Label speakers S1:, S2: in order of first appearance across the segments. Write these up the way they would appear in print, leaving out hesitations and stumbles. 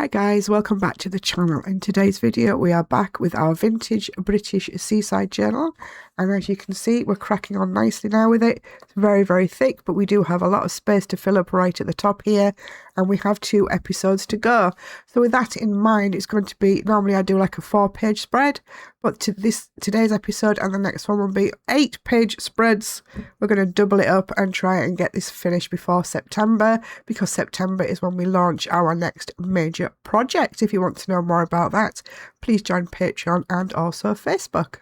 S1: Hi guys, welcome back to the channel. In today's video we are back with our Vintage British Seaside journal, and as you can see we're cracking on nicely now with it. It's very thick, but we do have a lot of space to fill up right at the top here, and we have 2 episodes to go. So with that in mind, it's going to be, normally I do like a 4-page spread, but today's episode and the next one will be 8-page spreads. We're going to double it up and try and get this finished before September, because September is when we launch our next major project. If you want to know more about that, please join Patreon and also Facebook.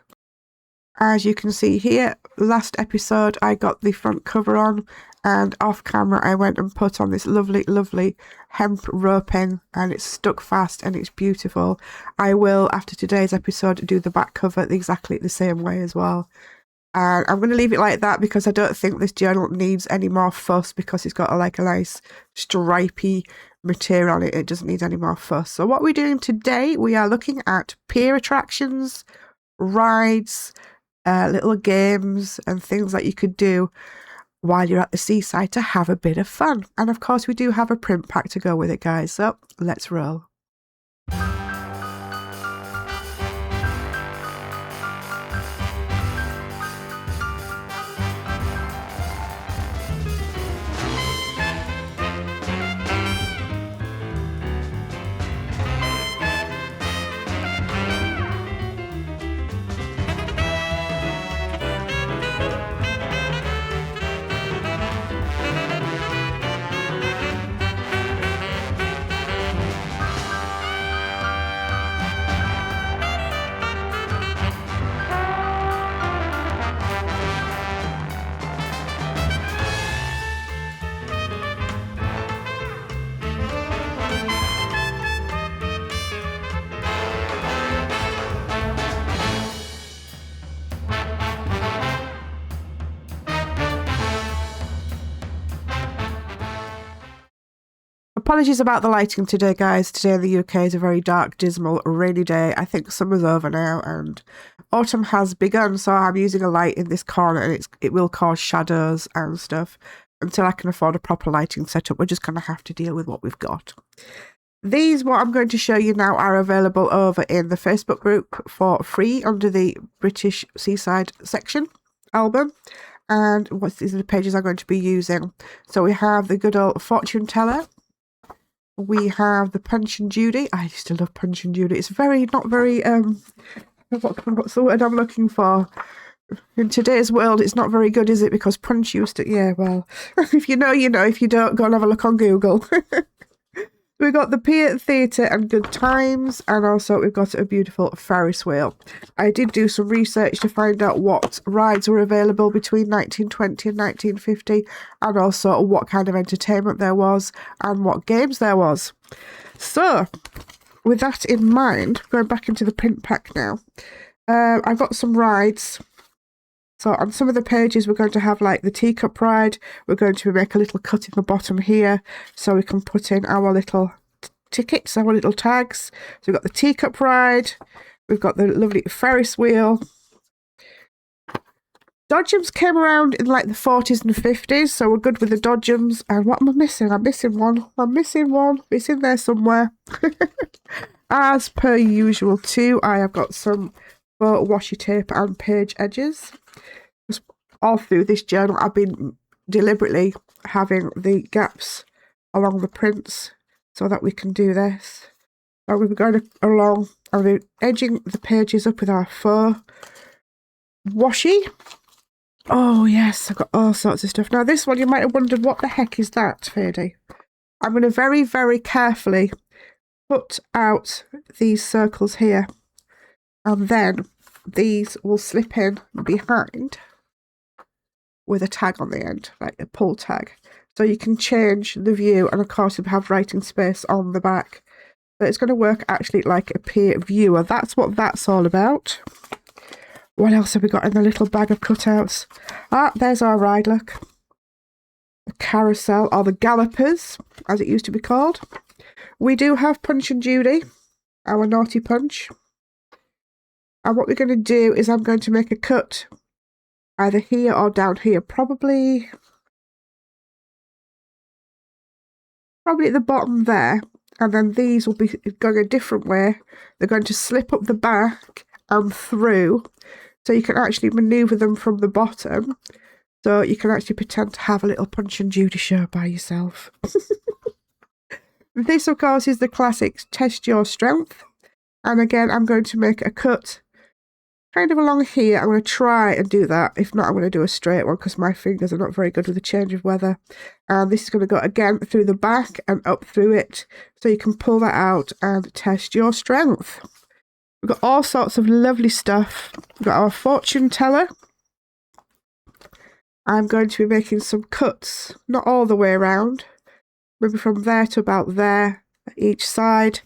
S1: As you can see here, last episode I got the front cover on, and off camera I went and put on this lovely hemp roping, and it's stuck fast and it's beautiful. I will, after today's episode, do the back cover exactly the same way as well. And I'm going to leave it like that because I don't think this journal needs any more fuss, because it's got a nice stripy material on it. It doesn't need any more fuss. So what we're doing today, we are looking at pier attractions, rides, little games and things that you could do while you're at the seaside to have a bit of fun. And of course we do have a print pack to go with it, guys, so let's roll. Apologies about the lighting today, guys. Today in the UK is a very dark, dismal, rainy day. I think summer's over now and autumn has begun, so I'm using a light in this corner, and it will cause shadows and stuff. Until I can afford a proper lighting setup, we're just going to have to deal with what we've got. These, what I'm going to show you now, are available over in the Facebook group for free under the British Seaside section album. And these are the pages I'm going to be using. So we have the good old fortune teller. We have the Punch Judy. I used to love Punch Judy. It's not very, what's the word I'm looking for? In today's world, it's not very good, is it? Because Punch used to, yeah, well, if you know, you know. If you don't, go and have a look on Google. We've got the Pier Theatre and Good Times, and also we've got a beautiful Ferris wheel. I did do some research to find out what rides were available between 1920 and 1950, and also what kind of entertainment there was and what games there was. So, with that in mind, going back into the print pack now, I've got some rides. So on some of the pages we're going to have like the teacup ride. We're going to make a little cut in the bottom here so we can put in our little tickets, our little tags. So we've got the teacup ride. We've got the lovely Ferris wheel. Dodgems came around in like the 40s and 50s, so we're good with the Dodgems. And what am I missing? I'm missing one. It's in there somewhere. As per usual too, I have got some washi tape and page edges. All through this journal I've been deliberately having the gaps along the prints so that we can do this. So we're going along and we're edging the pages up with our faux washi. Oh yes, I've got all sorts of stuff. Now this one, you might have wondered, what the heck is that, Fady? I'm going to very carefully put out these circles here, and then these will slip in behind with a tag on the end, like a pull tag. So you can change the view, and of course you have writing space on the back. So it's going to work actually like a peer viewer. That's what that's all about. What else have we got in the little bag of cutouts? Ah, there's our ride, look. The carousel, or the gallopers, as it used to be called. We do have Punch and Judy, our naughty Punch. And what we're going to do is I'm going to make a cut either here or down here, probably at the bottom there, and then these will be going a different way. They're going to slip up the back and through, so you can actually manoeuvre them from the bottom, so you can actually pretend to have a little Punch and Judy show by yourself. This, of course, is the classic Test Your Strength. And again, I'm going to make a cut kind of along here. I'm going to try and do that. If not, I'm going to do a straight one because my fingers are not very good with the change of weather. And this is going to go again through the back and up through it. So you can pull that out and test your strength. We've got all sorts of lovely stuff. We've got our fortune teller. I'm going to be making some cuts, not all the way around. Maybe from there to about there, each side.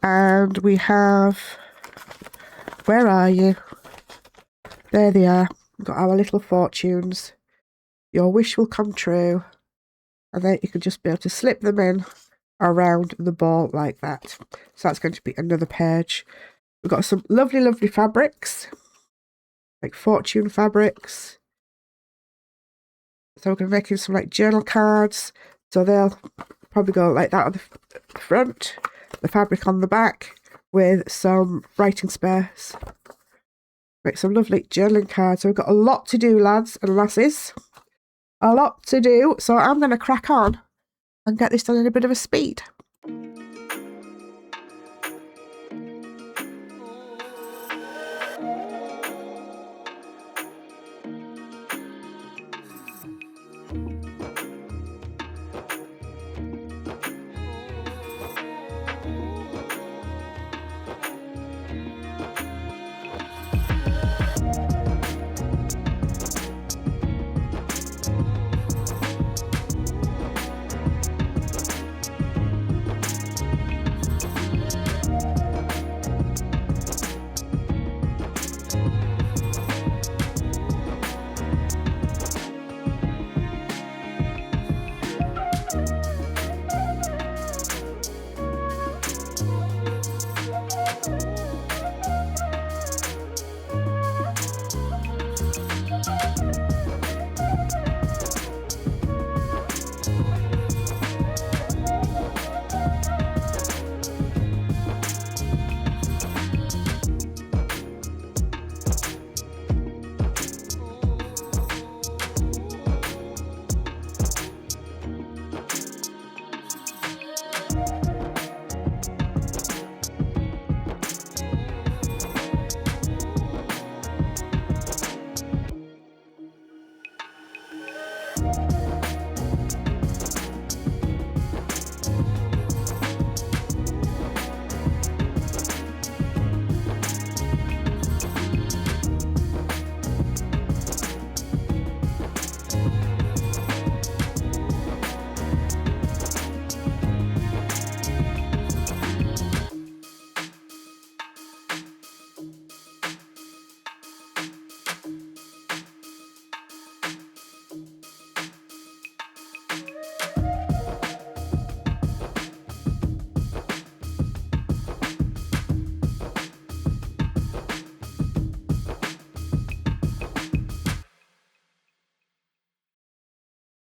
S1: And we have, where are you? There they are. We've got our little fortunes. Your wish will come true. And then you can just be able to slip them in around the ball like that. So that's going to be another page. We've got some lovely, lovely fabrics, like fortune fabrics. So we're going to make some like journal cards. So they'll probably go like that on the front, the fabric on the back with some writing space. Make some lovely journaling cards. So we've got a lot to do, lads and lasses. A lot to do. So I'm going to crack on and get this done in a bit of a speed.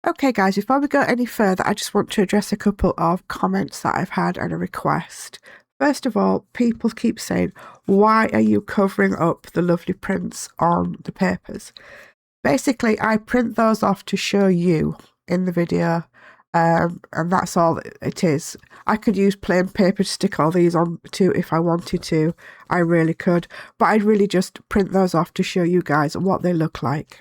S1: Okay guys, before we go any further, I just want to address a couple of comments that I've had and a request. First of all, people keep saying, why are you covering up the lovely prints on the papers? Basically, I print those off to show you in the video, and that's all it is. I could use plain paper to stick all these on to if I wanted to. I really could, but I'd really just print those off to show you guys what they look like.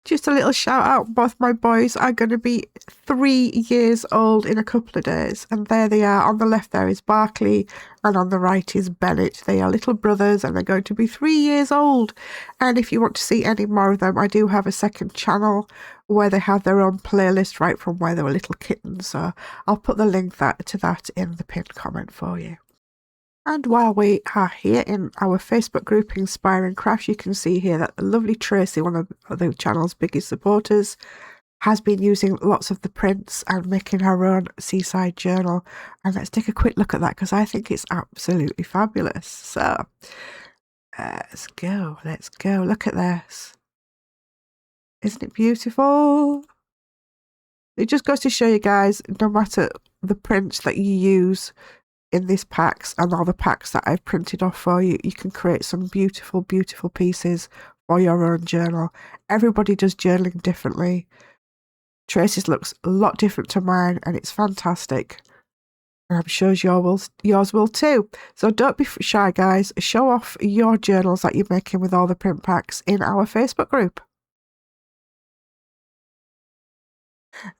S1: Just a little shout out, both my boys are going to be 3 years old in a couple of days, and there they are. On the left there is Barclay and on the right is Bennett. They are little brothers and they're going to be 3 years old. And if you want to see any more of them, I do have a second channel where they have their own playlist right from where they were little kittens, so I'll put the link to that in the pinned comment for you. And while we are here in our Facebook group Inspiring Crafts, you can see here that the lovely Tracy, one of the channel's biggest supporters, has been using lots of the prints and making her own seaside journal. And let's take a quick look at that because I think it's absolutely fabulous. So let's go. Look at this. Isn't it beautiful? It just goes to show you guys, no matter the prints that you use in these packs and all the packs that I've printed off for you, you can create some beautiful, beautiful pieces for your own journal. Everybody does journaling differently. Tracy's looks a lot different to mine, and it's fantastic. And I'm sure yours will too. So don't be shy, guys. Show off your journals that you're making with all the print packs in our Facebook group.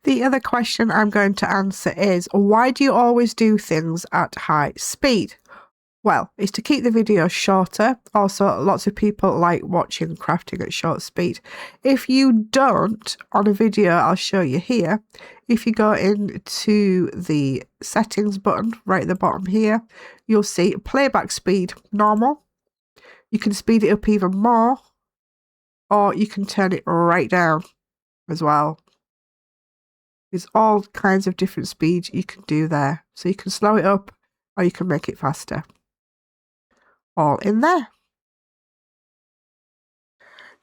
S1: The other question I'm going to answer is, why do you always do things at high speed? Well, it's to keep the video shorter. Also, lots of people like watching crafting at short speed. If you don't, on a video I'll show you here, if you go into the settings button right at the bottom here, you'll see playback speed normal. You can speed it up even more, or you can turn it right down as well. There's all kinds of different speeds you can do there. So you can slow it up or you can make it faster. All in there.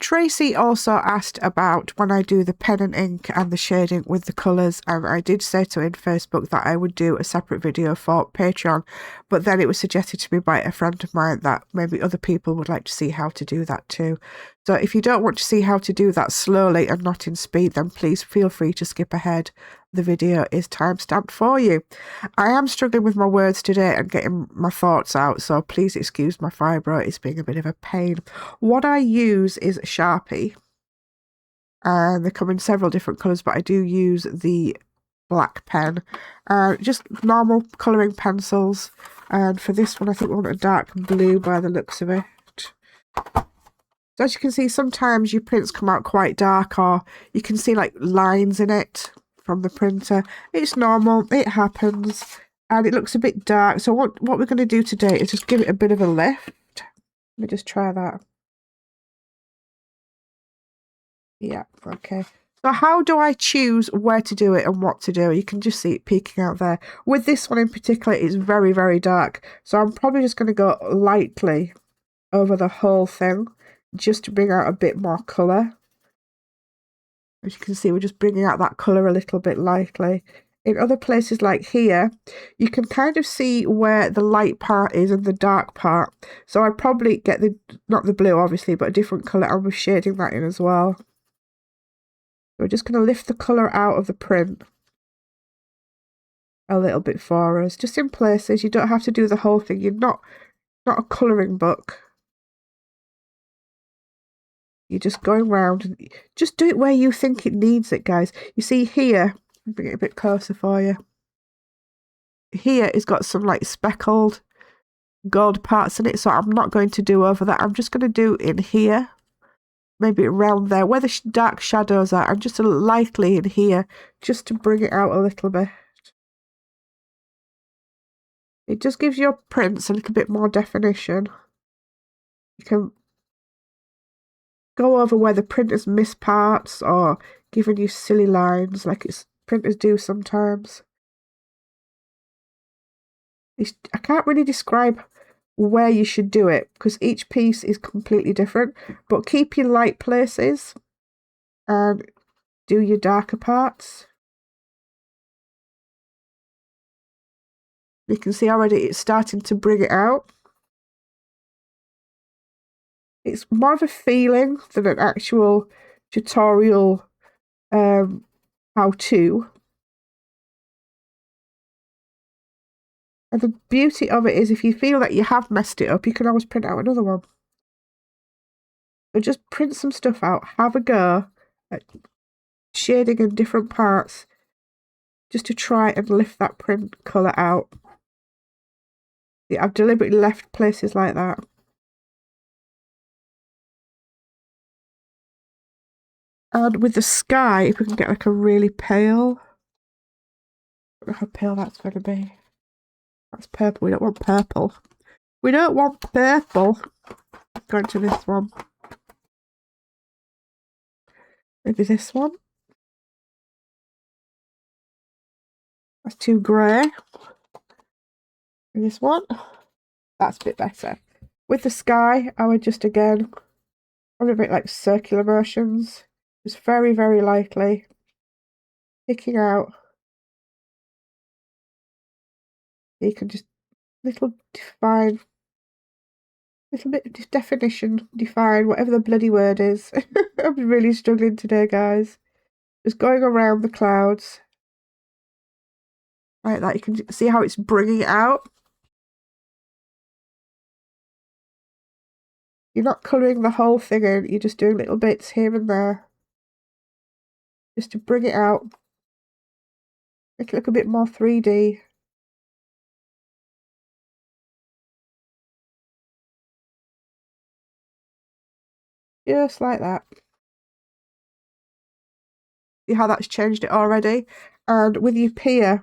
S1: Tracy also asked about when I do the pen and ink and the shading with the colours, and I did say to her in Facebook that I would do a separate video for Patreon, but then it was suggested to me by a friend of mine that maybe other people would like to see how to do that too. So if you don't want to see how to do that slowly and not in speed, then please feel free to skip ahead. The video is timestamped for you. I am struggling with my words today and getting my thoughts out, so please excuse my fibro. It's being a bit of a pain. What I use is Sharpie, and they come in several different colours, but I do use the black pen. Just normal colouring pencils, and for this one I think we want a dark blue by the looks of it. So as you can see, sometimes your prints come out quite dark, or you can see like lines in it from the printer. It's normal, it happens, and it looks a bit dark. So what we're going to do today is just give it a bit of a lift. Let me just try that. Yeah, okay. So how do I choose where to do it and what to do? You can just see it peeking out there. With this one in particular, it's very, very dark. So I'm probably just going to go lightly over the whole thing just to bring out a bit more colour. As you can see, we're just bringing out that colour a little bit lightly. In other places like here, you can kind of see where the light part is and the dark part. So I'd probably get not the blue obviously, but a different colour, and we're shading that in as well. We're just going to lift the colour out of the print a little bit for us, just in places. You don't have to do the whole thing. You're not a colouring book. You're just going round and just do it where you think it needs it, guys. You see here, I'll bring it a bit closer for you. Here it's got some like speckled gold parts in it, so I'm not going to do over that. I'm just going to do in here, maybe around there where the dark shadows are, and just lightly in here, just to bring it out a little bit. It just gives your prints a little bit more definition. You can go over where the printers miss parts or giving you silly lines like printers do sometimes. I can't really describe where you should do it because each piece is completely different, but keep your light places and do your darker parts. You can see already it's starting to bring it out. It's more of a feeling than an actual tutorial how-to. And the beauty of it is if you feel that you have messed it up, you can always print out another one. So just print some stuff out, have a go at shading in different parts just to try and lift that print colour out. Yeah, I've deliberately left places like that. And with the sky, if we can get like a really pale, I don't know how pale that's going to be. That's purple. We don't want purple. We don't want purple. Going to this one. Maybe this one. That's too grey. And this one. That's a bit better. With the sky, I would just again, probably a bit like circular motions. Just very, very lightly. picking out. You can just little bit of definition, define, whatever the bloody word is. I'm really struggling today, guys. Just going around the clouds. Like that, you can see how it's bringing it out. You're not colouring the whole thing in, you're just doing little bits here and there. Just to bring it out. Make it look a bit more 3D. Just like that. See how that's changed it already? And with your pier,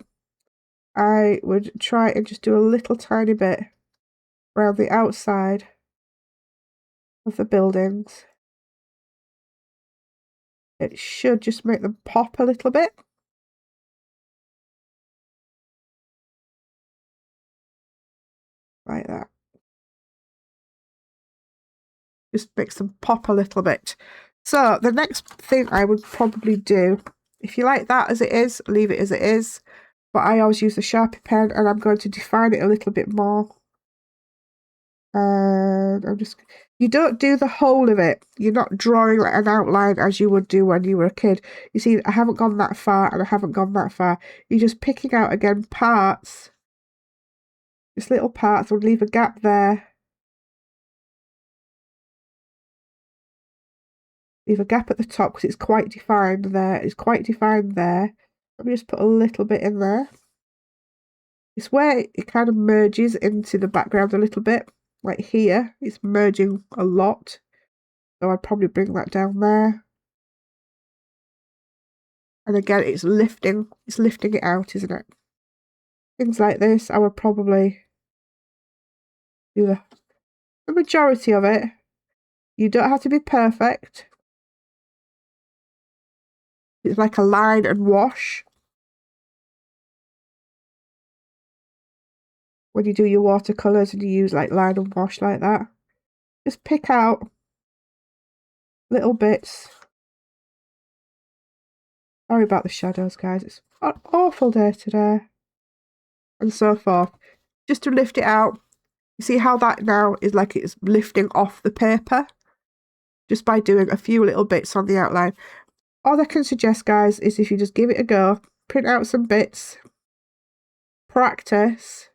S1: I would try and just do a little tiny bit around the outside of the buildings. It should just make them pop a little bit. Like that. Just makes them pop a little bit. So the next thing I would probably do, if you like that as it is, leave it as it is. But I always use the Sharpie pen and I'm going to define it a little bit more. And you don't do the whole of it. You're not drawing like an outline as you would do when you were a kid. You see, I haven't gone that far and I haven't gone that far. You're just picking out, again, parts. Just little parts. I'll leave a gap there. Leave a gap at the top because it's quite defined there. It's quite defined there. Let me just put a little bit in there. It's where it kind of merges into the background a little bit. Like here, it's merging a lot. So I'd probably bring that down there. And again, it's lifting it out, isn't it? Things like this, I would probably do the majority of it. You don't have to be perfect. It's like a line and wash. When you do your watercolours and you use like line and wash like that. Just pick out little bits. Sorry about the shadows, guys. It's an awful day today. And so forth. Just to lift it out. You see how that now is like it's lifting off the paper? Just by doing a few little bits on the outline. All I can suggest, guys, is if you just give it a go, print out some bits, practice,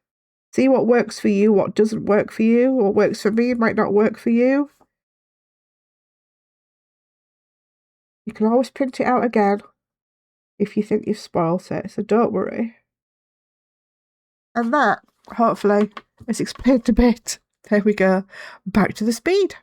S1: see what works for you, what doesn't work for you, what works for me might not work for you. You can always print it out again if you think you've spoilt it, so don't worry. And that, hopefully, is explained a bit. There we go. Back to the speed.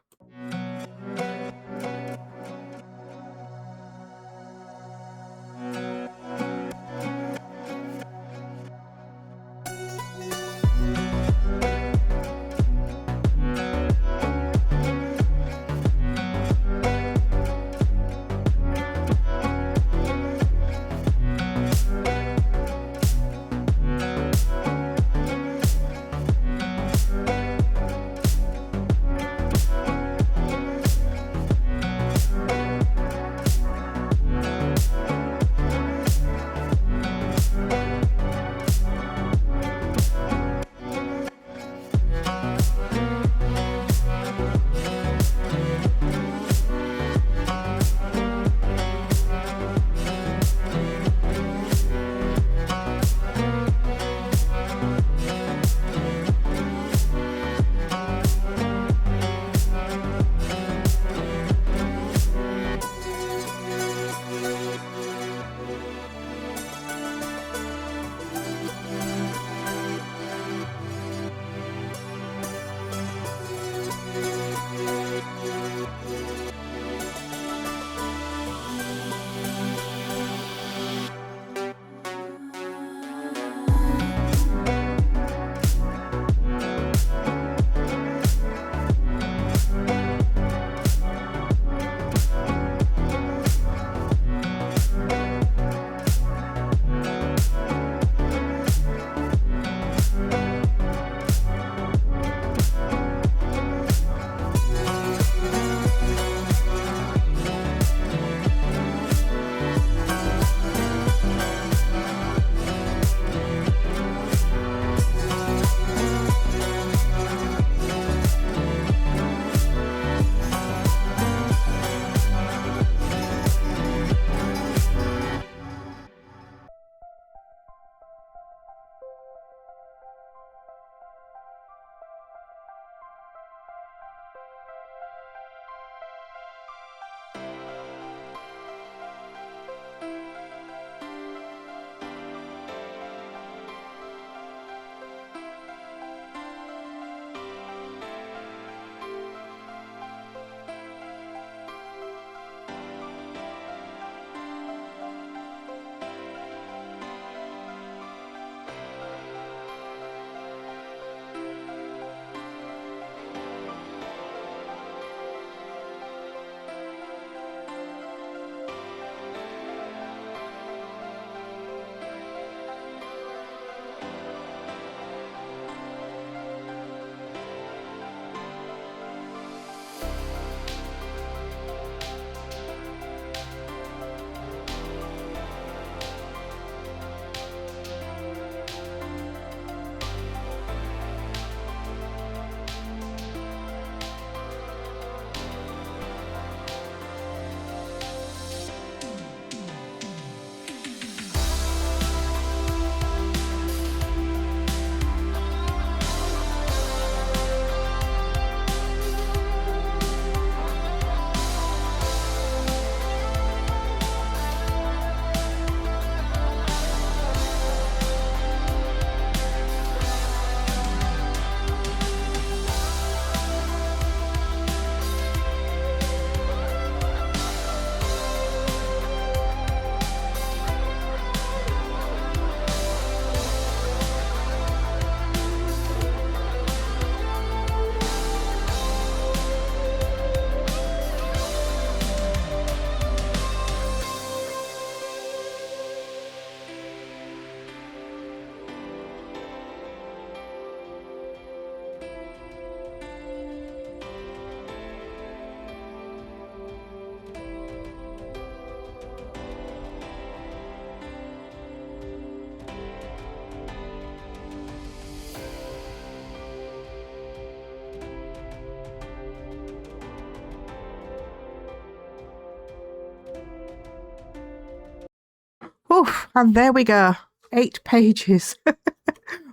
S1: And there we go, 8 pages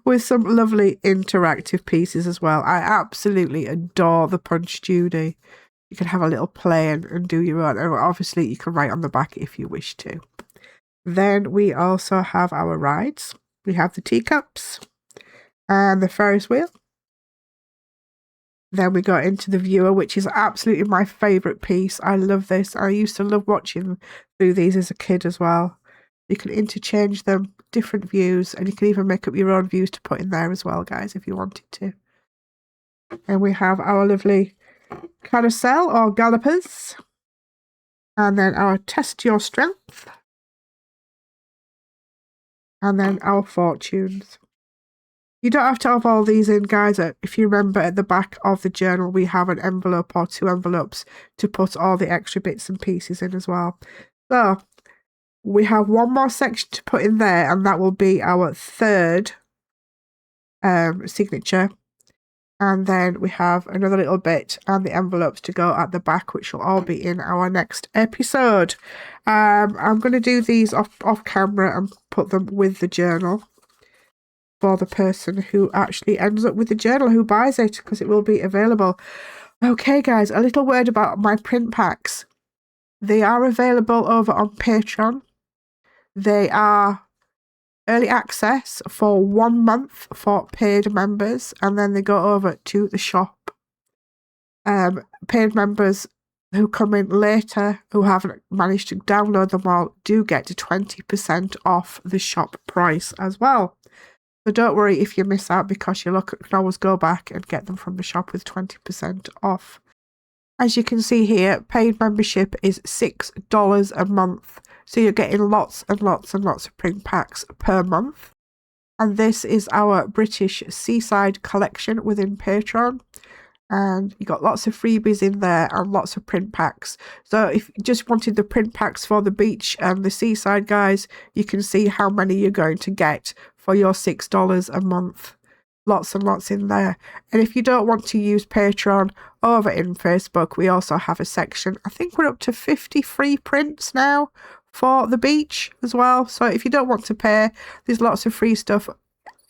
S1: with some lovely interactive pieces as well. I absolutely adore the Punch Judy. You can have a little play and do your own. And obviously, you can write on the back if you wish to. Then we also have our rides. We have the teacups and the Ferris wheel. Then we got into the viewer, which is absolutely my favourite piece. I love this. I used to love watching through these as a kid as well. You can interchange them, different views, and you can even make up your own views to put in there as well, guys, if you wanted to. And we have our lovely carousel or gallopers. And then our test your strength. And then our fortunes. You don't have to have all these in, guys. If you remember, at the back of the journal, we have an envelope or 2 envelopes to put all the extra bits and pieces in as well. So we have one more section to put in there, and that will be our 3rd signature. And then we have another little bit and the envelopes to go at the back, which will all be in our next episode. I'm going to do these off camera and put them with the journal for the person who actually ends up with the journal, who buys it, because it will be available. Okay, guys, a little word about my print packs. They are available over on Patreon. They are early access for 1 month for paid members, and then they go over to the shop. Paid members who come in later, who haven't managed to download them all, do get 20% off the shop price as well. So don't worry if you miss out, because you can always go back and get them from the shop with 20% off. As you can see here, paid membership is $6 a month. So you're getting lots and lots and lots of print packs per month. And this is our British Seaside collection within Patreon. And you got lots of freebies in there and lots of print packs. So if you just wanted the print packs for the beach and the seaside, guys, you can see how many you're going to get for your $6 a month. Lots and lots in there. And if you don't want to use Patreon, over in Facebook, we also have a section. I think we're up to 50 free prints now for the beach as well. So if you don't want to pay, there's lots of free stuff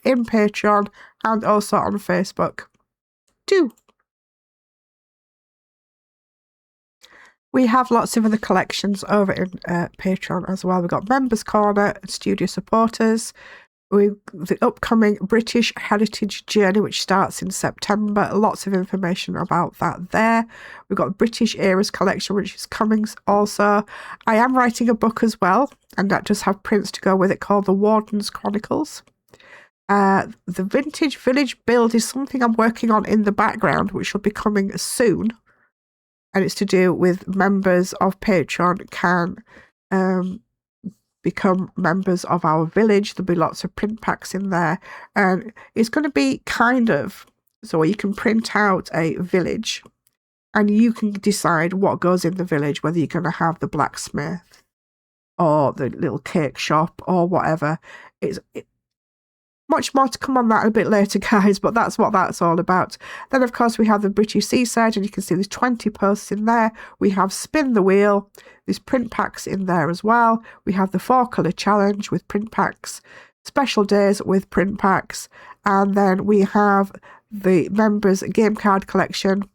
S1: in Patreon and also on Facebook too. We have lots of other collections over in Patreon as well. We've got Members Corner and Studio Supporters. The upcoming British Heritage Journey, which starts in September. Lots of information about that there. We've got British Eras Collection, which is coming also. I am writing a book as well, and that does have prints to go with it, called The Warden's Chronicles. The Vintage Village Build is something I'm working on in the background, which will be coming soon. And it's to do with members of Patreon can become members of our village. There'll be lots of print packs in there. And it's going to be kind of, so you can print out a village and you can decide what goes in the village, whether you're going to have the blacksmith or the little cake shop or whatever. It's much more to come on that a bit later, guys, but that's what that's all about. Then, of course, we have the British Seaside, and you can see there's 20 posts in there. We have Spin the Wheel. There's print packs in there as well. We have the 4-colour challenge with print packs, special days with print packs, and then we have the members game card collection.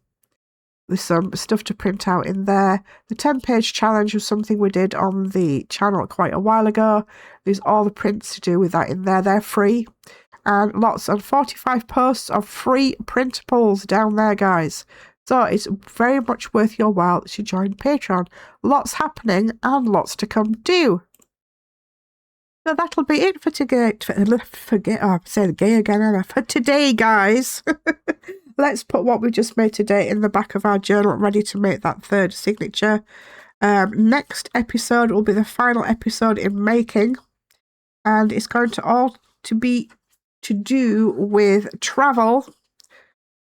S1: There's some stuff to print out in there. The 10-page challenge was something we did on the channel quite a while ago. There's all the prints to do with that in there. They're free. And lots of 45 posts of free printables down there, guys. So it's very much worth your while to join Patreon. Lots happening and lots to come too. So that'll be it for today. For today, guys. Let's put what we just made today in the back of our journal, ready to make that 3rd signature. Next episode will be the final episode in making, and it's going to all to be to do with travel,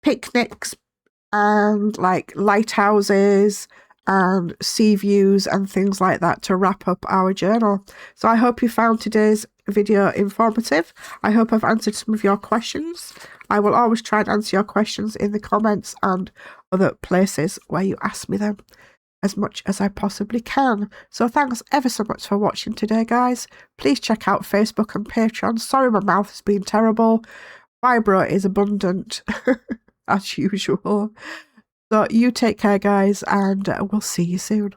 S1: picnics, and like lighthouses and sea views and things like that to wrap up our journal. So I hope you found today's video informative. I hope I've answered some of your questions. I will always try and answer your questions in the comments and other places where you ask me them. as much as I possibly can. So thanks ever so much for watching today, guys. Please check out Facebook and Patreon. Sorry, my mouth has been terrible. Vibro is abundant as usual. So you take care, guys, and we'll see you soon.